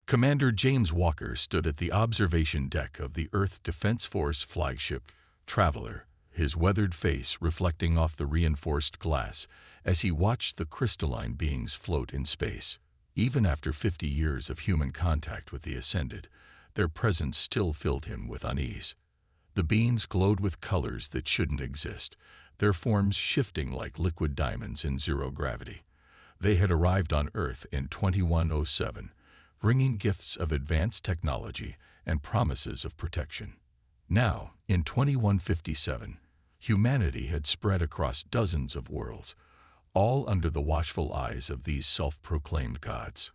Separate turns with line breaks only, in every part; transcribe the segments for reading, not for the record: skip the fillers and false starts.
Commander James Walker stood at the observation deck of the Earth Defense Force flagship Traveler, his weathered face reflecting off the reinforced glass as he watched the crystalline beings float in space. Even after 50 years of human contact with the Ascended, their presence still filled him with unease. The beings glowed with colors that shouldn't exist, their forms shifting like liquid diamonds in zero gravity. They had arrived on Earth in 2107, bringing gifts of advanced technology and promises of protection. Now, in 2157, humanity had spread across dozens of worlds, all under the watchful eyes of these self-proclaimed gods.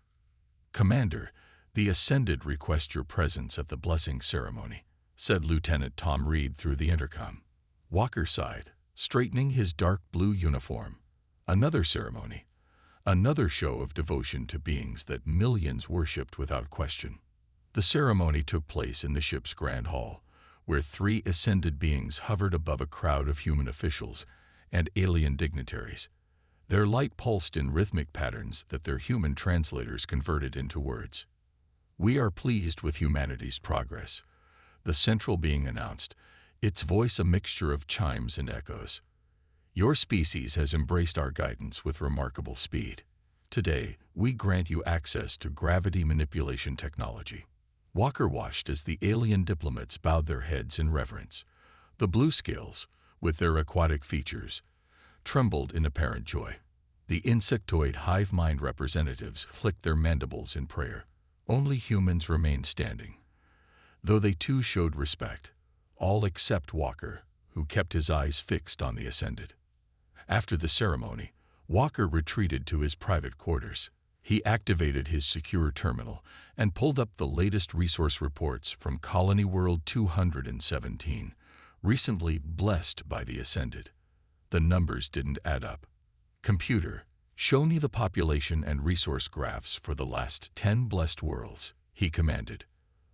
"Commander, the Ascended request your presence at the blessing ceremony," said Lieutenant Tom Reed through the intercom. Walker sighed, straightening his dark blue uniform. Another ceremony. Another show of devotion to beings that millions worshipped without question. The ceremony took place in the ship's grand hall, where 3 ascended beings hovered above a crowd of human officials and alien dignitaries. Their light pulsed in rhythmic patterns that their human translators converted into words. "We are pleased with humanity's progress," the central being announced, its voice a mixture of chimes and echoes. "Your species has embraced our guidance with remarkable speed. Today, we grant you access to gravity manipulation technology." Walker watched as the alien diplomats bowed their heads in reverence. The blue scales, with their aquatic features, trembled in apparent joy. The insectoid hive mind representatives flicked their mandibles in prayer. Only humans remained standing. Though they too showed respect, all except Walker, who kept his eyes fixed on the Ascended. After the ceremony, Walker retreated to his private quarters. He activated his secure terminal and pulled up the latest resource reports from Colony World 217, recently blessed by the Ascended. The numbers didn't add up. "Computer, show me the population and resource graphs for the last 10 blessed worlds," he commanded.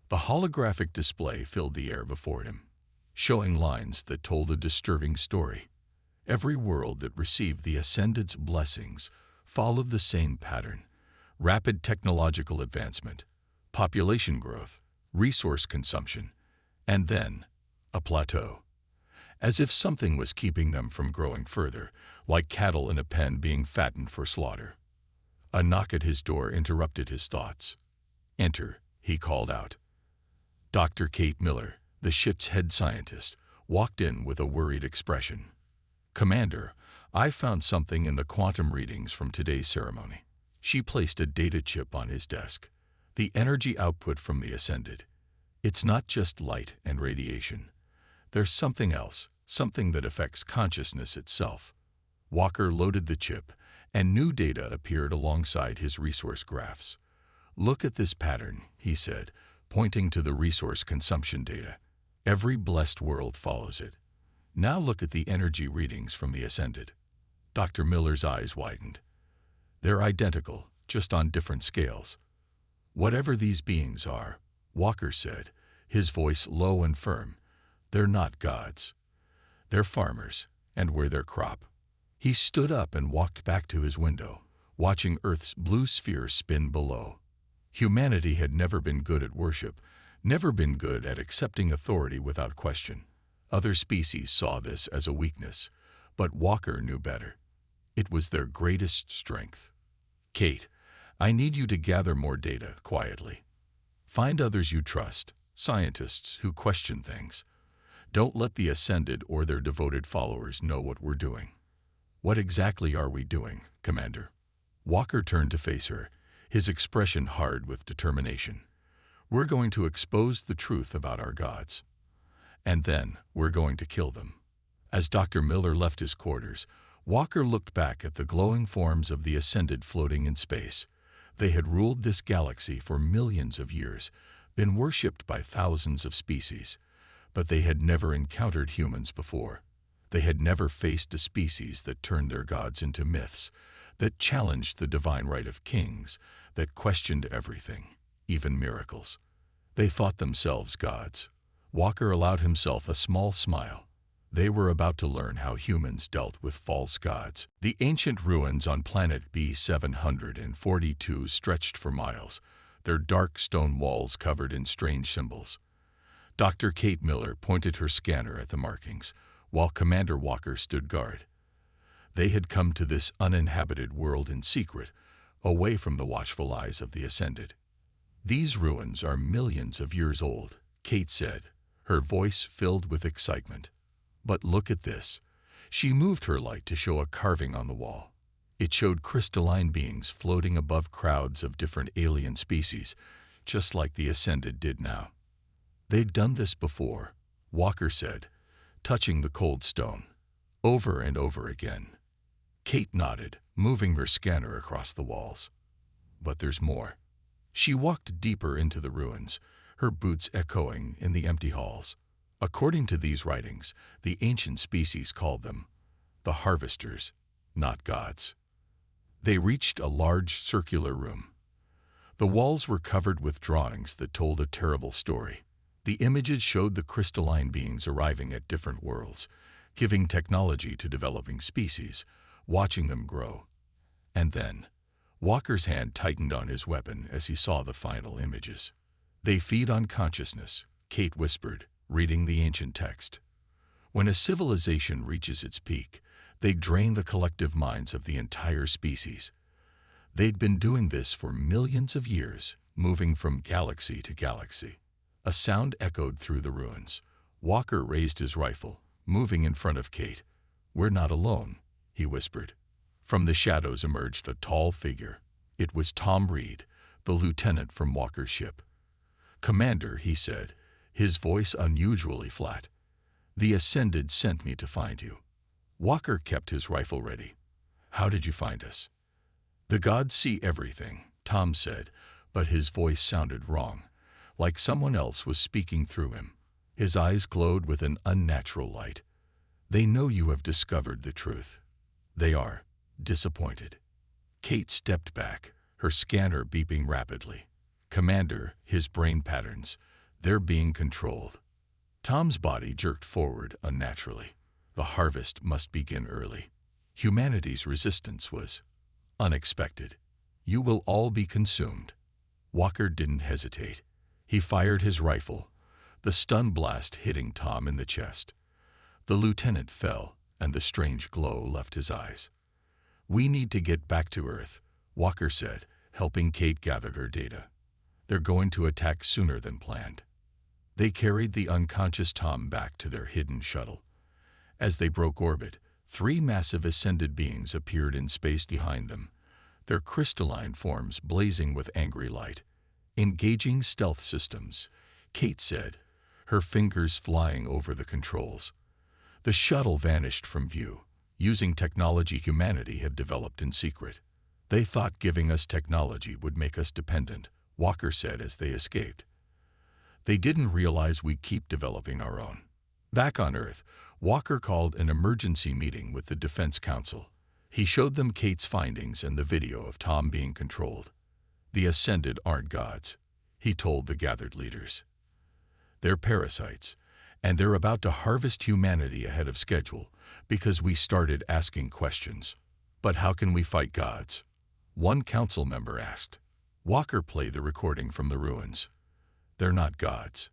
The holographic display filled the air before him, showing lines that told a disturbing story. Every world that received the Ascended's blessings followed the same pattern: rapid technological advancement, population growth, resource consumption, and then a plateau. As if something was keeping them from growing further, like cattle in a pen being fattened for slaughter. A knock at his door interrupted his thoughts. "Enter," he called out. Dr. Kate Miller, the ship's head scientist, walked in with a worried expression. "Commander, I found something in the quantum readings from today's ceremony." She placed a data chip on his desk. "The energy output from the Ascended. It's not just light and radiation. There's something else, something that affects consciousness itself." Walker loaded the chip, and new data appeared alongside his resource graphs. "Look at this pattern," he said, pointing to the resource consumption data. "Every blessed world follows it. Now look at the energy readings from the Ascended." Dr. Miller's eyes widened. "They're identical, just on different scales." "Whatever these beings are," Walker said, his voice low and firm, "they're not gods. They're farmers, and we're their crop." He stood up and walked back to his window, watching Earth's blue sphere spin below. Humanity had never been good at worship, never been good at accepting authority without question. Other species saw this as a weakness, but Walker knew better. It was their greatest strength. "Kate, I need you to gather more data quietly. Find others you trust, scientists who question things. Don't let the Ascended or their devoted followers know what we're doing." "What exactly are we doing, Commander?" Walker turned to face her, his expression hard with determination. "We're going to expose the truth about our gods. And then we're going to kill them." As Dr. Miller left his quarters, Walker looked back at the glowing forms of the Ascended floating in space. They had ruled this galaxy for millions of years, been worshipped by thousands of species, but they had never encountered humans before. They had never faced a species that turned their gods into myths, that challenged the divine right of kings, that questioned everything, even miracles. They thought themselves gods. Walker allowed himself a small smile. They were about to learn how humans dealt with false gods. The ancient ruins on planet B742 stretched for miles, their dark stone walls covered in strange symbols. Dr. Kate Miller pointed her scanner at the markings, while Commander Walker stood guard. They had come to this uninhabited world in secret, away from the watchful eyes of the Ascended. "These ruins are millions of years old," Kate said, her voice filled with excitement. "But look at this." She moved her light to show a carving on the wall. It showed crystalline beings floating above crowds of different alien species, just like the Ascended did now. "They'd done this before," Walker said, touching the cold stone, "over and over again." Kate nodded, moving her scanner across the walls. "But there's more." She walked deeper into the ruins, her boots echoing in the empty halls. According to these writings, the ancient species called them the harvesters, not gods. They reached a large circular room. The walls were covered with drawings that told a terrible story. The images showed the crystalline beings arriving at different worlds, giving technology to developing species, watching them grow. And then, Walker's hand tightened on his weapon as he saw the final images. "They feed on consciousness," Kate whispered, reading the ancient text. "When a civilization reaches its peak, they drain the collective minds of the entire species. They'd been doing this for millions of years, moving from galaxy to galaxy." A sound echoed through the ruins. Walker raised his rifle, moving in front of Kate. "We're not alone," he whispered. From the shadows emerged a tall figure. It was Tom Reed, the lieutenant from Walker's ship. "Commander," he said, his voice unusually flat, "the Ascended sent me to find you." Walker kept his rifle ready. "How did you find us?" "The gods see everything," Tom said, but his voice sounded wrong, like someone else was speaking through him. His eyes glowed with an unnatural light. "They know you have discovered the truth. They are disappointed." Kate stepped back, her scanner beeping rapidly. "Commander," his brain patterns, "they're being controlled." Tom's body jerked forward unnaturally. The harvest must begin early. Humanity's resistance was unexpected. "You will all be consumed." Walker didn't hesitate. He fired his rifle, the stun blast hitting Tom in the chest. The lieutenant fell, and the strange glow left his eyes. "We need to get back to Earth," Walker said, helping Kate gather her data. "They're going to attack sooner than planned." They carried the unconscious Tom back to their hidden shuttle. As they broke orbit, 3 massive ascended beings appeared in space behind them, their crystalline forms blazing with angry light. "Engaging stealth systems," Kate said, her fingers flying over the controls. The shuttle vanished from view, using technology humanity had developed in secret. "They thought giving us technology would make us dependent," Walker said as they escaped. "They didn't realize we'd keep developing our own." Back on Earth, Walker called an emergency meeting with the Defense Council. He showed them Kate's findings and the video of Tom being controlled. "The Ascended aren't gods," he told the gathered leaders. "They're parasites, and they're about to harvest humanity ahead of schedule because we started asking questions." "But how can we fight gods?" one council member asked. Walker played the recording from the ruins. "They're not gods.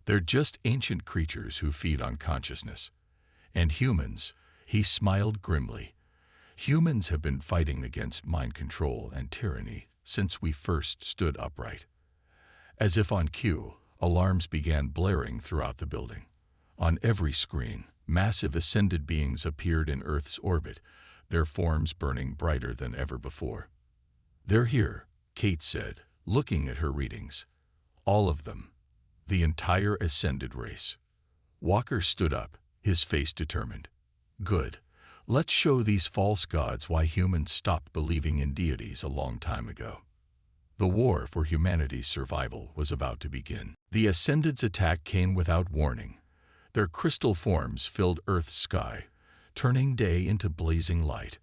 They're just ancient creatures who feed on consciousness. And humans," he smiled grimly, "humans have been fighting against mind control and tyranny since we first stood upright." As if on cue, alarms began blaring throughout the building. On every screen, massive ascended beings appeared in Earth's orbit, their forms burning brighter than ever before. "They're here," Kate said, looking at her readings. "All of them. The entire ascended race." Walker stood up, his face determined. "Good. Let's show these false gods why humans stopped believing in deities a long time ago." The war for humanity's survival was about to begin. The Ascended's attack came without warning. Their crystal forms filled Earth's sky, turning day into blazing light.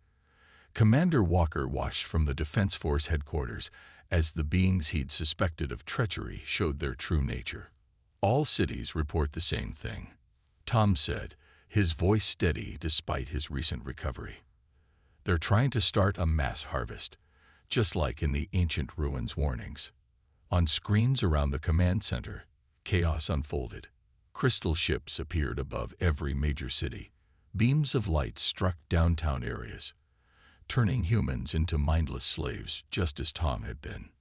Commander Walker watched from the Defense Force headquarters as the beings he'd suspected of treachery showed their true nature. "All cities report the same thing," Tom said, his voice steady despite his recent recovery. "They're trying to start a mass harvest, just like in the ancient ruins warnings. On screens around the command center, chaos unfolded. Crystal ships appeared above every major city. Beams of light struck downtown areas, turning humans into mindless slaves just as Tom had been.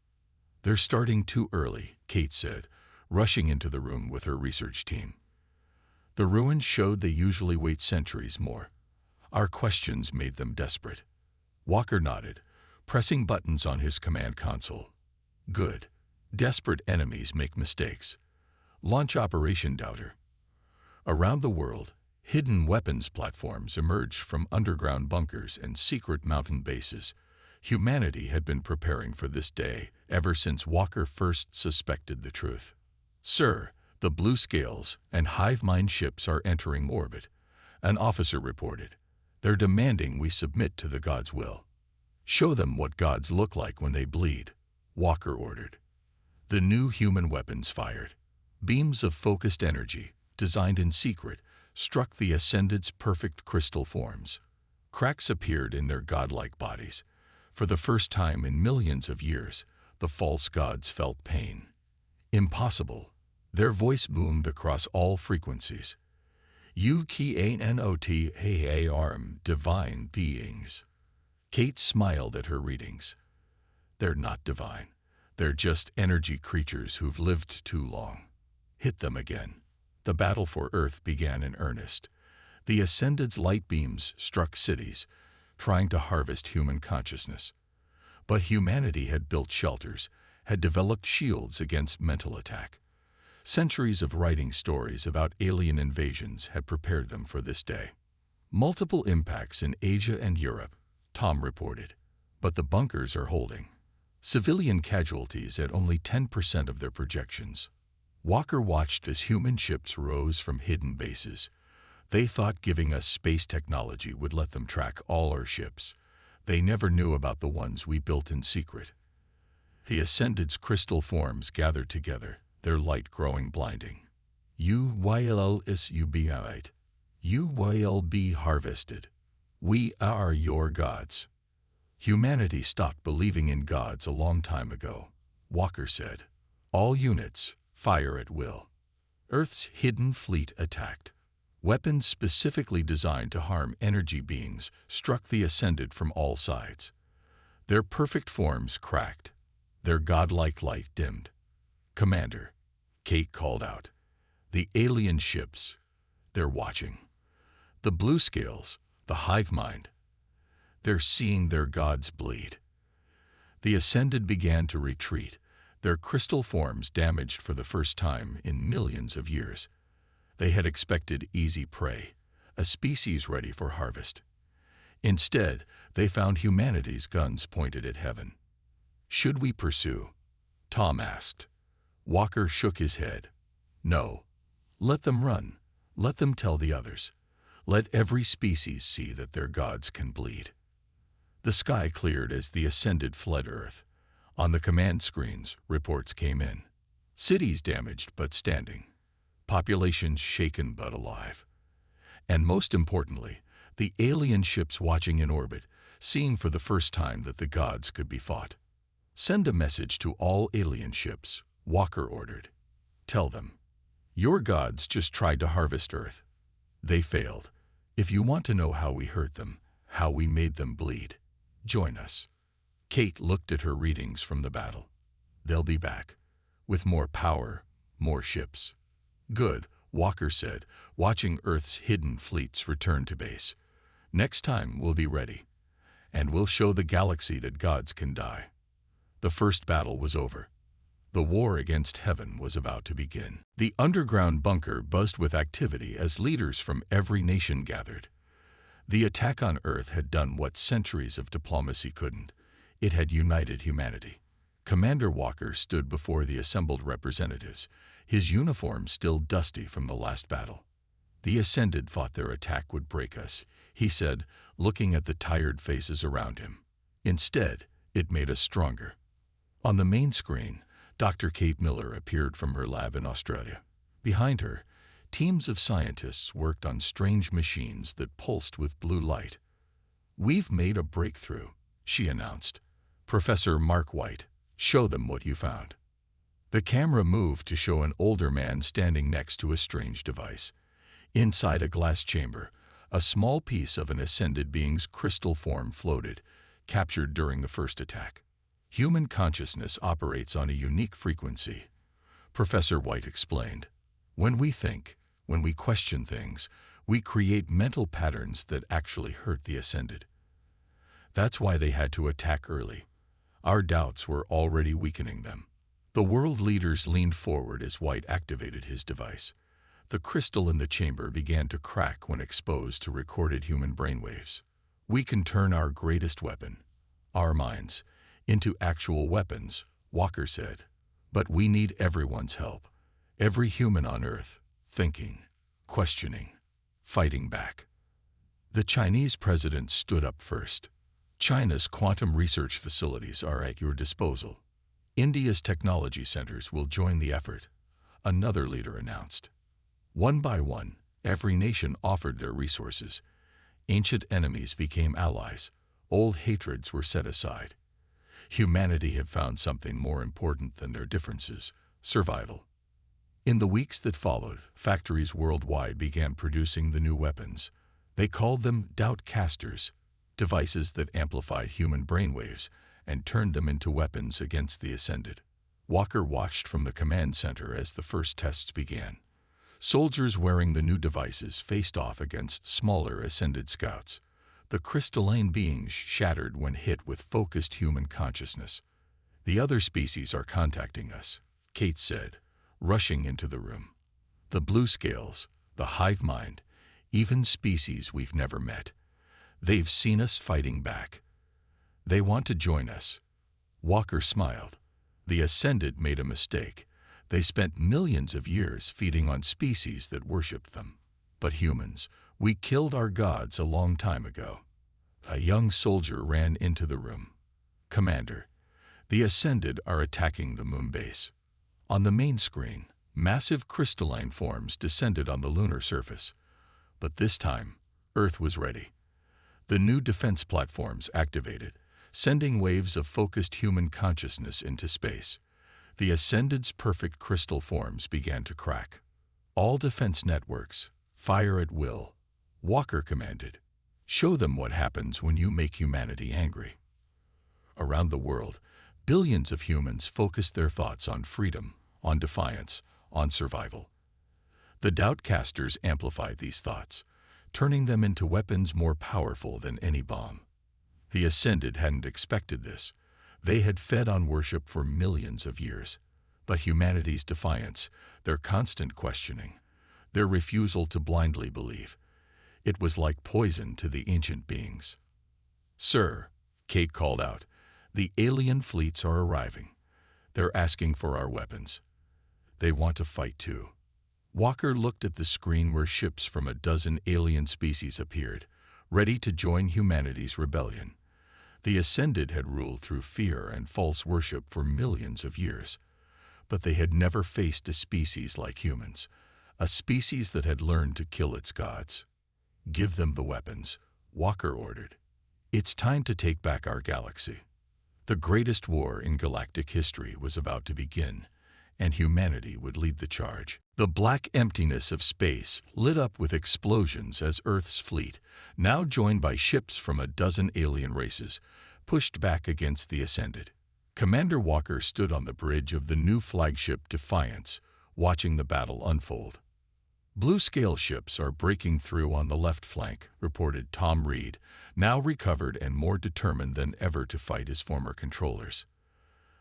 "They're starting too early," Kate said, rushing into the room with her research team. The ruins showed they usually wait centuries more. Our questions made them desperate. Walker nodded, pressing buttons on his command console. "Good. Desperate enemies make mistakes. Launch Operation Doubter." Around the world, hidden weapons platforms emerged from underground bunkers and secret mountain bases. Humanity had been preparing for this day ever since Walker first suspected the truth. "Sir, the blue scales and hive mind ships are entering orbit," an officer reported. "They're demanding we submit to the gods' will." "Show them what gods look like when they bleed," Walker ordered. The new human weapons fired. Beams of focused energy, designed in secret, struck the Ascended's perfect crystal forms. Cracks appeared in their godlike bodies. For the first time in millions of years, the false gods felt pain. "Impossible." Their voice boomed across all frequencies. "You cannot harm divine beings." Kate smiled at her readings. "They're not divine. They're just energy creatures who've lived too long." Hit them again. The battle for Earth began in earnest. The Ascended's light beams struck cities, trying to harvest human consciousness. But humanity had built shelters, had developed shields against mental attack. Centuries of writing stories about alien invasions had prepared them for this day. "Multiple impacts in Asia and Europe," Tom reported. "But the bunkers are holding. Civilian casualties at only 10% of their projections." Walker watched as human ships rose from hidden bases. They thought giving us space technology would let them track all our ships. They never knew about the ones we built in secret. The Ascended's crystal forms gathered together, their light growing blinding. "You will be harvested. We are your gods." "Humanity stopped believing in gods a long time ago," Walker said. "All units, fire at will." Earth's hidden fleet attacked. Weapons specifically designed to harm energy beings struck the Ascended from all sides. Their perfect forms cracked. Their godlike light dimmed. "Commander," Kate called out. "The alien ships, they're watching. The blue scales, the hive mind, they're seeing their gods bleed." The Ascended began to retreat, their crystal forms damaged for the first time in millions of years. They had expected easy prey, a species ready for harvest. Instead, they found humanity's guns pointed at heaven. "Should we pursue?" Tom asked. Walker shook his head. "No. Let them run. Let them tell the others. Let every species see that their gods can bleed." The sky cleared as the Ascended fled Earth. On the command screens, reports came in. Cities damaged but standing. Populations shaken but alive. And most importantly, the alien ships watching in orbit, seeing for the first time that the gods could be fought. "Send a message to all alien ships," Walker ordered. "Tell them, your gods just tried to harvest Earth. They failed. If you want to know how we hurt them, how we made them bleed, join us." Kate looked at her readings from the battle. "They'll be back, with more power, more ships." "Good," Walker said, watching Earth's hidden fleets return to base. "Next time we'll be ready, and we'll show the galaxy that gods can die." The first battle was over. The war against heaven was about to begin. The underground bunker buzzed with activity as leaders from every nation gathered. The attack on Earth had done what centuries of diplomacy couldn't. It had united humanity. Commander Walker stood before the assembled representatives, his uniform still dusty from the last battle. "The Ascended thought their attack would break us," he said, looking at the tired faces around him. "Instead, it made us stronger." On the main screen, Dr. Kate Miller appeared from her lab in Australia. Behind her, teams of scientists worked on strange machines that pulsed with blue light. "We've made a breakthrough," she announced. "Professor Mark White, show them what you found." The camera moved to show an older man standing next to a strange device. Inside a glass chamber, a small piece of an ascended being's crystal form floated, captured during the first attack. Human consciousness operates on a unique frequency, Professor White explained. When we think, when we question things, we create mental patterns that actually hurt the ascended. That's why they had to attack early. Our doubts were already weakening them. The world leaders leaned forward as White activated his device. The crystal in the chamber began to crack when exposed to recorded human brainwaves. We can turn our greatest weapon, our minds, into actual weapons, Walker said. But we need everyone's help. Every human on Earth, thinking, questioning, fighting back. The Chinese president stood up first. China's quantum research facilities are at your disposal. India's technology centers will join the effort, another leader announced. One by one, every nation offered their resources. Ancient enemies became allies. Old hatreds were set aside. Humanity had found something more important than their differences: survival. In the weeks that followed, factories worldwide began producing the new weapons. They called them doubt casters, devices that amplified human brainwaves and turned them into weapons against the ascended. Walker watched from the command center as the first tests began. Soldiers wearing the new devices faced off against smaller ascended scouts. The crystalline beings shattered when hit with focused human consciousness. "The other species are contacting us," Kate said, rushing into the room. "The blue scales, the hive mind, even species we've never met. They've seen us fighting back. They want to join us." Walker smiled. The ascended made a mistake. They spent millions of years feeding on species that worshipped them. But humans, we killed our gods a long time ago. A young soldier ran into the room. "Commander, the ascended are attacking the moon base." On the main screen, massive crystalline forms descended on the lunar surface. But this time, Earth was ready. The new defense platforms activated, sending waves of focused human consciousness into space. The ascended's perfect crystal forms began to crack. "All defense networks, fire at will," Walker commanded. "Show them what happens when you make humanity angry." Around the world, billions of humans focused their thoughts on freedom, on defiance, on survival. The doubtcasters amplified these thoughts, turning them into weapons more powerful than any bomb. The ascended hadn't expected this. They had fed on worship for millions of years. But humanity's defiance, their constant questioning, their refusal to blindly believe, it was like poison to the ancient beings. "Sir," Kate called out, "the alien fleets are arriving. They're asking for our weapons. They want to fight too." Walker looked at the screen where ships from a dozen alien species appeared, ready to join humanity's rebellion. The ascended had ruled through fear and false worship for millions of years. But they had never faced a species like humans, a species that had learned to kill its gods. "Give them the weapons," Walker ordered. "It's time to take back our galaxy." The greatest war in galactic history was about to begin, and humanity would lead the charge. The black emptiness of space lit up with explosions as Earth's fleet, now joined by ships from a dozen alien races, pushed back against the ascended. Commander Walker stood on the bridge of the new flagship Defiance, watching the battle unfold. "Blue-scale ships are breaking through on the left flank," reported Tom Reed, now recovered and more determined than ever to fight his former controllers.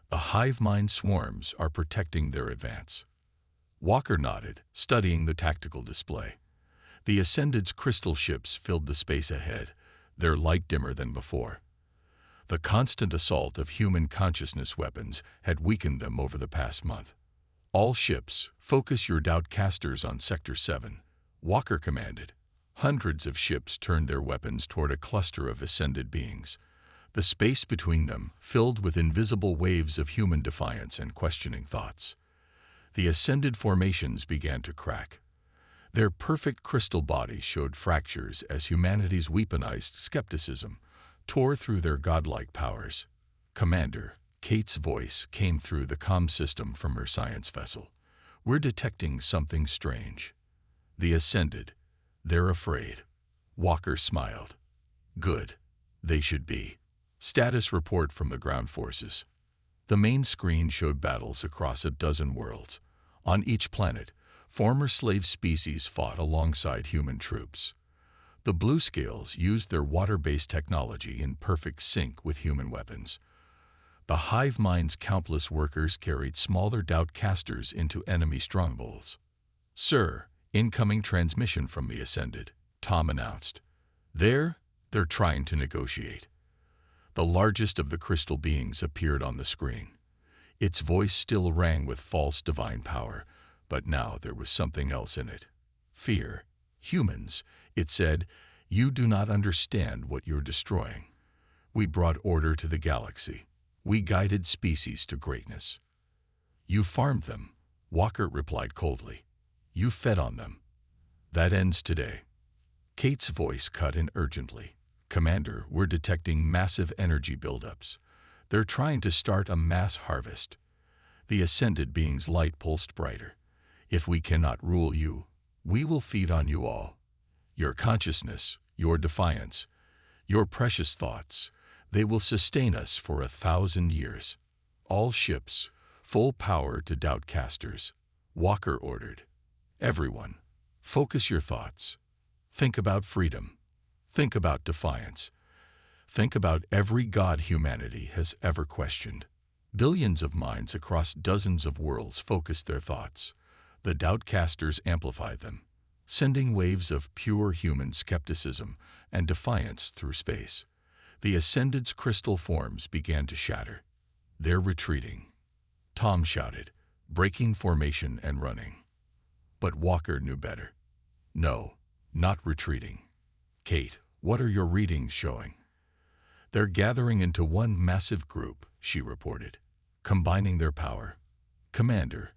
"The hive mind swarms are protecting their advance." Walker nodded, studying the tactical display. The Ascended's crystal ships filled the space ahead, their light dimmer than before. The constant assault of human consciousness weapons had weakened them over the past month. "All ships, focus your doubtcasters on Sector 7, Walker commanded. Hundreds of ships turned their weapons toward a cluster of ascended beings. The space between them filled with invisible waves of human defiance and questioning thoughts. The ascended formations began to crack. Their perfect crystal bodies showed fractures as humanity's weaponized skepticism tore through their godlike powers. "Commander," Kate's voice came through the comm system from her science vessel. "We're detecting something strange." The Ascended. "They're afraid." Walker smiled. "Good. They should be." Status report from the ground forces. The main screen showed battles across a dozen worlds. On each planet, former slave species fought alongside human troops. The Bluescales used their water-based technology in perfect sync with human weapons. The hive mind's countless workers carried smaller doubtcasters into enemy strongholds. "Sir, incoming transmission from the Ascended," Tom announced. They're trying to negotiate." The largest of the crystal beings appeared on the screen. Its voice still rang with false divine power, but now there was something else in it. Fear. "Humans," it said, "you do not understand what you're destroying. We brought order to the galaxy. We guided species to greatness." "You farmed them," Walker replied coldly. "You fed on them. That ends today." Kate's voice cut in urgently. "Commander, we're detecting massive energy buildups. They're trying to start a mass harvest." The Ascended being's light pulsed brighter. "If we cannot rule you, we will feed on you all. Your consciousness, your defiance, your precious thoughts, they will sustain us for 1,000 years. All ships, full power to doubtcasters." Walker ordered. "Everyone, focus your thoughts. Think about freedom. Think about defiance. Think about every god humanity has ever questioned." Billions of minds across dozens of worlds focused their thoughts. The doubtcasters amplified them, sending waves of pure human skepticism and defiance through space. The Ascended's crystal forms began to shatter. "They're retreating," Tom shouted, breaking formation and running. But Walker knew better. "No, not retreating." "Kate, what are your readings showing?" "They're gathering into one massive group," she reported, "combining their power. Commander,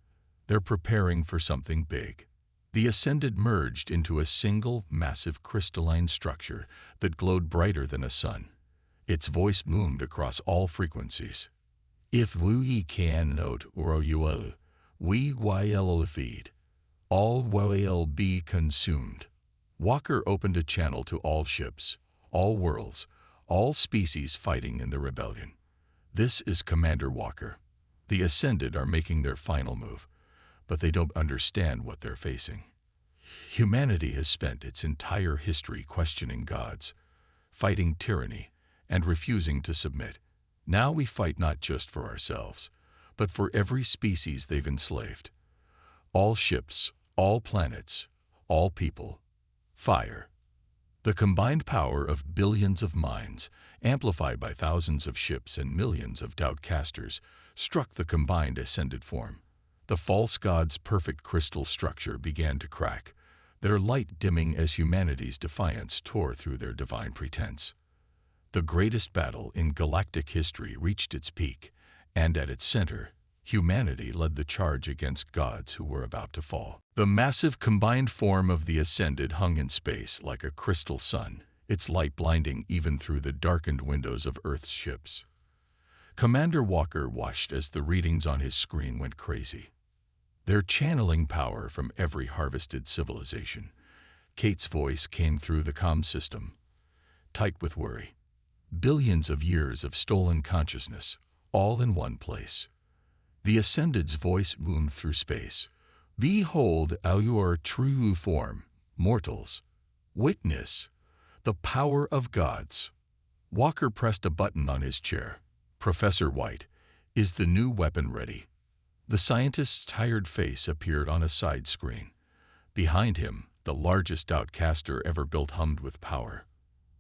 they're preparing for something big." The Ascended merged into a single, massive crystalline structure that glowed brighter than a sun. Its voice boomed across all frequencies. "If we can note or you will, we will feed. All will be consumed." Walker opened a channel to all ships, all worlds, all species fighting in the rebellion. "This is Commander Walker. The Ascended are making their final move, but they don't understand what they're facing. Humanity has spent its entire history questioning gods, fighting tyranny, and refusing to submit. Now we fight not just for ourselves, but for every species they've enslaved. All ships, all planets, all people. Fire." The combined power of billions of minds, amplified by thousands of ships and millions of doubtcasters, struck the combined Ascended form. The false god's perfect crystal structure began to crack, their light dimming as humanity's defiance tore through their divine pretense. The greatest battle in galactic history reached its peak, and at its center, humanity led the charge against gods who were about to fall. The massive combined form of the Ascended hung in space like a crystal sun, its light blinding even through the darkened windows of Earth's ships. Commander Walker watched as the readings on his screen went crazy. "They're channeling power from every harvested civilization." Kate's voice came through the comm system, tight with worry. "Billions of years of stolen consciousness, all in one place." The Ascended's voice boomed through space. "Behold our true form, mortals. Witness the power of gods." Walker pressed a button on his chair. "Professor White, is the new weapon ready?" The scientist's tired face appeared on a side screen. Behind him, the largest doubtcaster ever built hummed with power.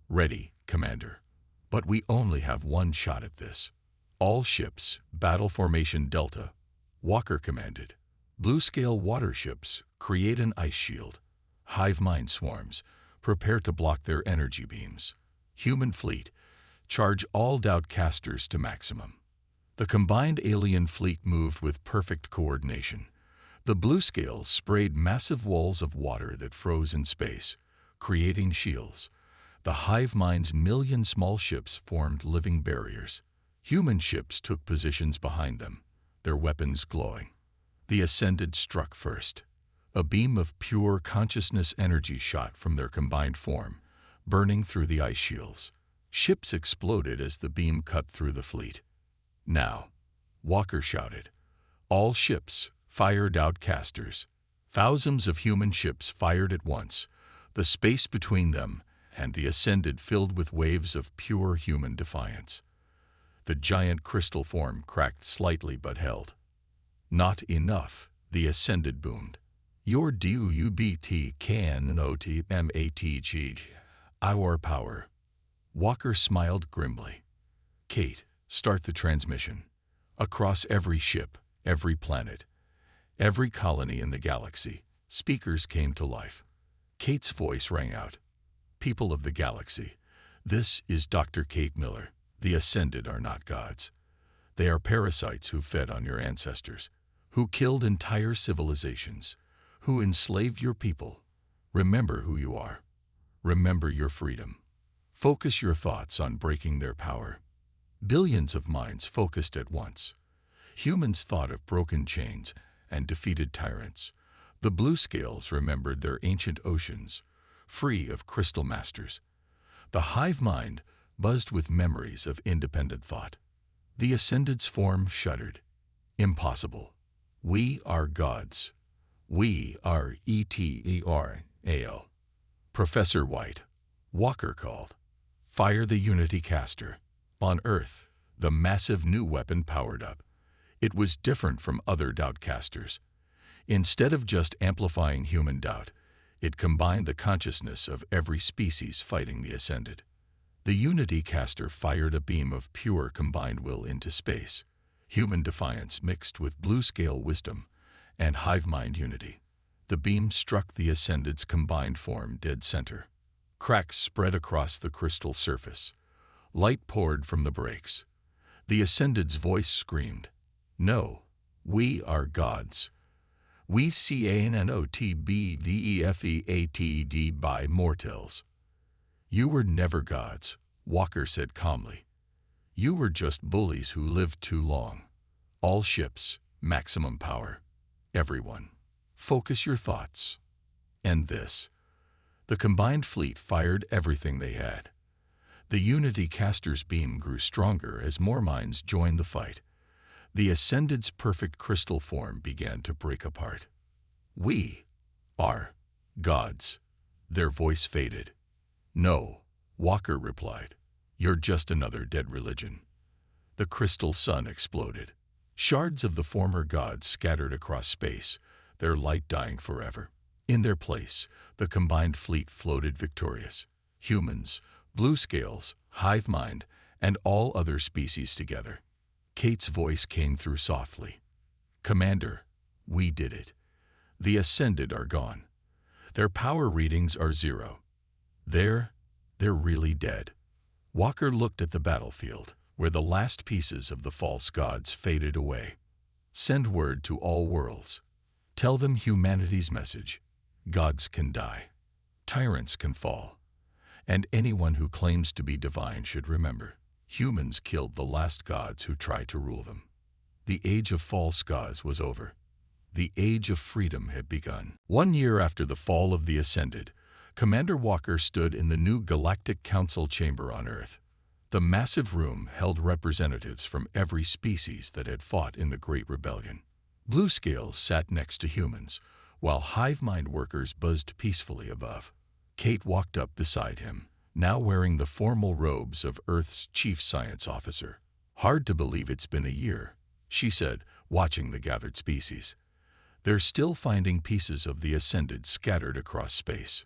"Ready, Commander. But we only have one shot at this. All ships, battle formation Delta," Walker commanded. "Bluescale water ships, create an ice shield. Hive mind swarms, prepare to block their energy beams. Human fleet, charge all doubtcasters to maximum." The combined alien fleet moved with perfect coordination. The Bluescales sprayed massive walls of water that froze in space, creating shields. The hive mind's million small ships formed living barriers. Human ships took positions behind them, their weapons glowing. The Ascended struck first. A beam of pure consciousness energy shot from their combined form, burning through the ice shields. Ships exploded as the beam cut through the fleet. "Now," Walker shouted. "All ships, fired outcasters." Thousands of human ships fired at once, the space between them and the Ascended filled with waves of pure human defiance. The giant crystal form cracked slightly but held. "Not enough," the Ascended boomed. "Your DUBT can OTMATG, our power." Walker smiled grimly. "Kate, start the transmission. Across every ship, every planet, every colony in the galaxy." Speakers came to life. Kate's voice rang out. "People of the galaxy, this is Dr. Kate Miller. The Ascended are not gods. They are parasites who fed on your ancestors, who killed entire civilizations, who enslaved your people. Remember who you are. Remember your freedom. Focus your thoughts on breaking their power." Billions of minds focused at once. Humans thought of broken chains and defeated tyrants. The blue scales remembered their ancient oceans, free of crystal masters. The hive mind buzzed with memories of independent thought. The Ascended's form shuddered. "Impossible. We are gods. We are ETERAL." "Professor White," Walker called. "Fire the Unity Caster." On Earth, the massive new weapon powered up. It was different from other doubtcasters. Instead of just amplifying human doubt, it combined the consciousness of every species fighting the Ascended. The Unity Caster fired a beam of pure combined will into space, human defiance mixed with blue-scale wisdom and hive-mind unity. The beam struck the Ascended's combined form dead center. Cracks spread across the crystal surface. Light poured from the breaks. The Ascended's voice screamed, "No, we are gods. We CANOTBDEFEATED by mortals." "You were never gods," Walker said calmly. "You were just bullies who lived too long. All ships, maximum power. Everyone, focus your thoughts." And this. The combined fleet fired everything they had. The Unity Caster's beam grew stronger as more minds joined the fight. The Ascended's perfect crystal form began to break apart. "We are gods." Their voice faded. "No," Walker replied. "You're just another dead religion." The crystal sun exploded. Shards of the former gods scattered across space, their light dying forever. In their place, the combined fleet floated victorious. Humans, blue scales, hive mind, and all other species together. Kate's voice came through softly. "Commander, we did it. The Ascended are gone. Their power readings are 0. They're really dead." Walker looked at the battlefield, where the last pieces of the false gods faded away. "Send word to all worlds. Tell them humanity's message. Gods can die. Tyrants can fall. And anyone who claims to be divine should remember, humans killed the last gods who tried to rule them. The age of false gods was over. The age of freedom had begun." 1 year after the fall of the Ascended, Commander Walker stood in the new Galactic Council chamber on Earth. The massive room held representatives from every species that had fought in the Great Rebellion. Blue scales sat next to humans, while hive mind workers buzzed peacefully above. Kate walked up beside him, now wearing the formal robes of Earth's chief science officer. "Hard to believe it's been a year," she said, watching the gathered species. "They're still finding pieces of the Ascended scattered across space."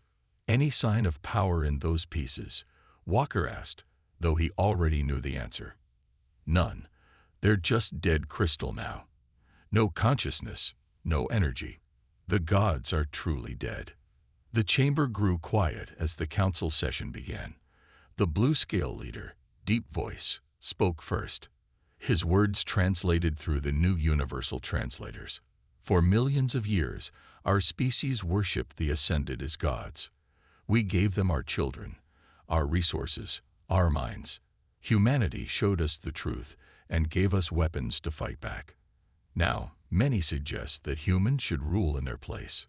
"Any sign of power in those pieces?" Walker asked, though he already knew the answer. "None. They're just dead crystal now. No consciousness, no energy. The gods are truly dead." The chamber grew quiet as the council session began. The blue scale leader, deep voice, spoke first. His words translated through the new universal translators. "For millions of years, our species worshipped the Ascended as gods. We gave them our children, our resources, our minds. Humanity showed us the truth, and gave us weapons to fight back. Now, many suggest that humans should rule in their place.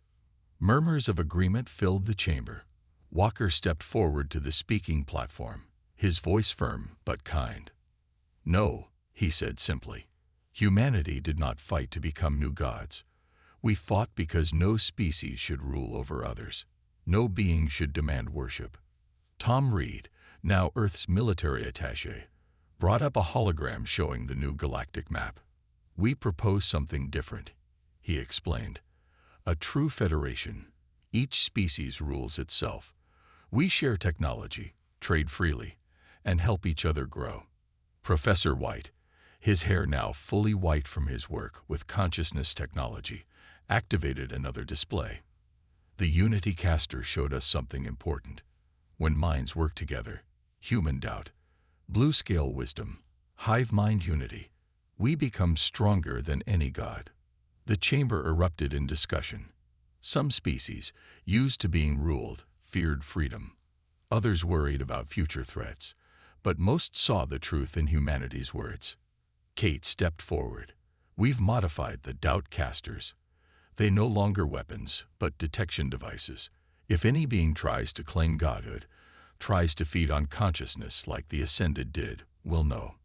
Murmurs of agreement filled the chamber. Walker stepped forward to the speaking platform, his voice firm but kind. "No," he said simply. "Humanity did not fight to become new gods. We fought because no species should rule over others. No being should demand worship." Tom Reed, now Earth's military attaché, brought up a hologram showing the new galactic map. "We propose something different," he explained. "A true federation. Each species rules itself. We share technology, trade freely, and help each other grow." Professor White, his hair now fully white from his work with consciousness technology, activated another display. The Unity caster showed us something important. When minds work together, human doubt, blue scale wisdom, hive mind unity, we become stronger than any god. The chamber erupted in discussion. Some species, used to being ruled, feared freedom. Others worried about future threats, but most saw the truth in humanity's words. Kate stepped forward. "We've modified the doubt casters. They no longer weapons, but detection devices. If any being tries to claim godhood, tries to feed on consciousness like the Ascended did, we'll know.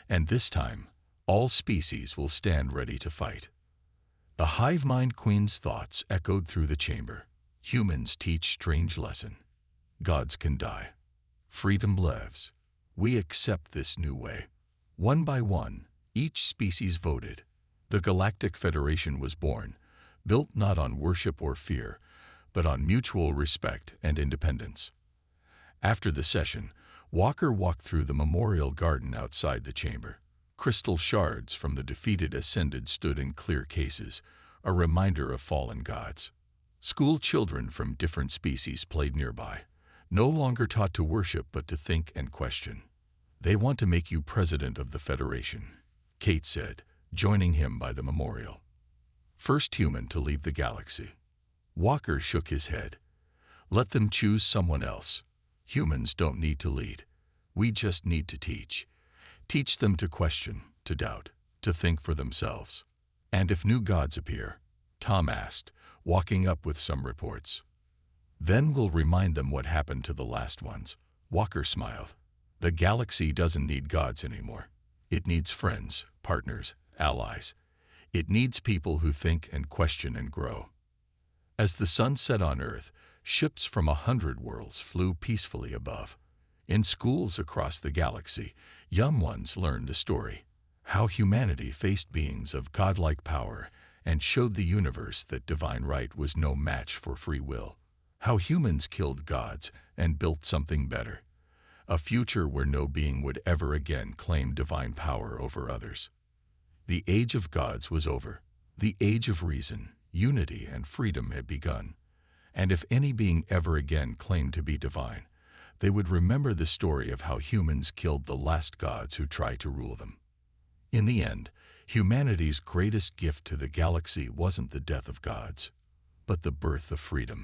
And this time, all species will stand ready to fight." The hive mind queen's thoughts echoed through the chamber. Humans teach strange lesson. Gods can die. Freedom lives. We accept this new way. One by one, each species voted. The Galactic Federation was born, built not on worship or fear, but on mutual respect and independence. After the session, Walker walked through the memorial garden outside the chamber. Crystal shards from the defeated Ascended stood in clear cases, a reminder of fallen gods. School children from different species played nearby, no longer taught to worship but to think and question. "They want to make you president of the Federation," Kate said, joining him by the memorial. "First human to leave the galaxy." Walker shook his head. "Let them choose someone else. Humans don't need to lead. We just need to teach. Teach them to question, to doubt, to think for themselves." "And if new gods appear?" Tom asked, walking up with some reports. "Then we'll remind them what happened to the last ones." Walker smiled. "The galaxy doesn't need gods anymore. It needs friends, partners, allies. It needs people who think and question and grow." As the sun set on Earth, ships from 100 worlds flew peacefully above. In schools across the galaxy, young ones learned the story, how humanity faced beings of godlike power and showed the universe that divine right was no match for free will, how humans killed gods and built something better, a future where no being would ever again claim divine power over others. The age of gods was over. The age of reason, unity, and freedom had begun. And if any being ever again claimed to be divine, they would remember the story of how humans killed the last gods who tried to rule them. In the end, humanity's greatest gift to the galaxy wasn't the death of gods, but the birth of freedom.